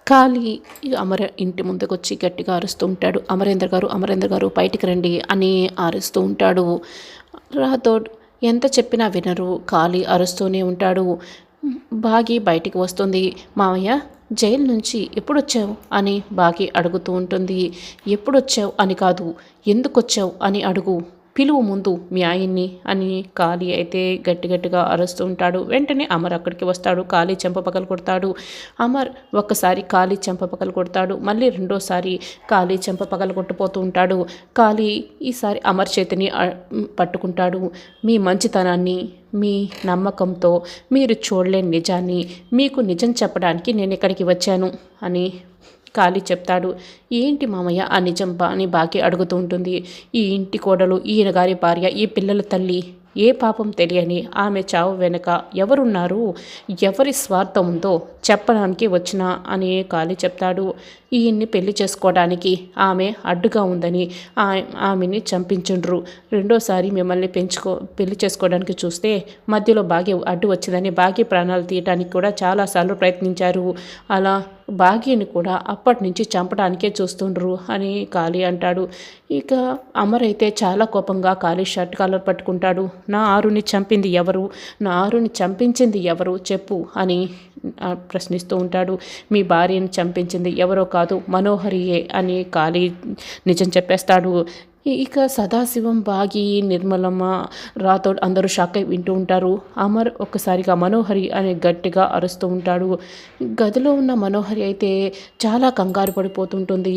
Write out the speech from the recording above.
కాళీ అమర ఇంటి ముందుకొచ్చి గట్టిగా అరుస్తూ ఉంటాడు. అమరేంద్ర గారు బయటికి రండి అని అరుస్తూ ఉంటాడు. రాథోడ్ ఎంత చెప్పినా వినరు. కాళీ అరుస్తూనే ఉంటాడు. బాగి బయటికి వస్తుంది. మావయ్య జైలు నుంచి ఎప్పుడొచ్చావు అని బాగి అడుగుతూ ఉంటుంది. ఎప్పుడొచ్చావు అని కాదు, ఎందుకొచ్చావు అని అడుగు. పిలువు ముందు మీ ఆయన్ని అని కాళీ అయితే గట్టిగా అరుస్తూ ఉంటాడు. వెంటనే అమర్ అక్కడికి వస్తాడు. కాళీ చెంప పగలు కొడతాడు. అమర్ ఒక్కసారి కాళీ చెంప పగలు కొడతాడు. మళ్ళీ రెండోసారి కాళీ చెంప పగలు కొట్టుపోతూ ఉంటాడు. కాళీ ఈసారి అమర్ చేతిని పట్టుకుంటాడు. మీ మంచితనాన్ని, మీ నమ్మకంతో మీరు చూడలేని నిజాన్ని మీకు నిజం చెప్పడానికి నేను ఇక్కడికి వచ్చాను అని కాళీ చెప్తాడు. ఏంటి మామయ్య ఆ నిజం అని బాకి అడుగుతూ ఉంటుంది. ఈ ఇంటి కోడలు, ఈయన గారి భార్య, ఈ పిల్లల తల్లి, ఏ పాపం తెలియని ఆమె చావు వెనుక ఎవరున్నారు, ఎవరి స్వార్థం ఉందో చెప్పడానికి వచ్చినా అని కాళీ చెప్తాడు. ఈయన్ని పెళ్లి చేసుకోవడానికి ఆమె అడ్డుగా ఉందని ఆమెని చంపించుండ్రు. రెండోసారి మిమ్మల్ని పెళ్లి చేసుకోవడానికి చూస్తే మధ్యలో బాగి అడ్డు వచ్చిందని బాగి ప్రాణాలు తీయటానికి కూడా చాలాసార్లు ప్రయత్నించారు. అలా బాగీని కూడా అప్పటి నుంచి చంపడానికే చూస్తుండ్రు అని కాళీ అంటాడు. ఇక అమర్ అయితే చాలా కోపంగా కాళీ షర్ట్ కాలర్ పట్టుకుంటాడు. నా ఆరుని చంపింది ఎవరు, నా ఆరుని చంపించింది ఎవరు చెప్పు అని ప్రశ్నిస్తూ ఉంటాడు. మీ భార్యను చంపించింది ఎవరో కాదు, మనోహరియే అని కాళీ నిజం చెప్పేస్తాడు. ఇక సదాశివం, బాగి, నిర్మలమ్మ, రాథోడ్ అందరూ షాక్ అయి వింటూ ఉంటారు. అమర్ ఒక్కసారిగా మనోహరి అని గట్టిగా అరుస్తూ ఉంటాడు. గదిలో ఉన్న మనోహరి అయితే చాలా కంగారు పడిపోతుంటుంది.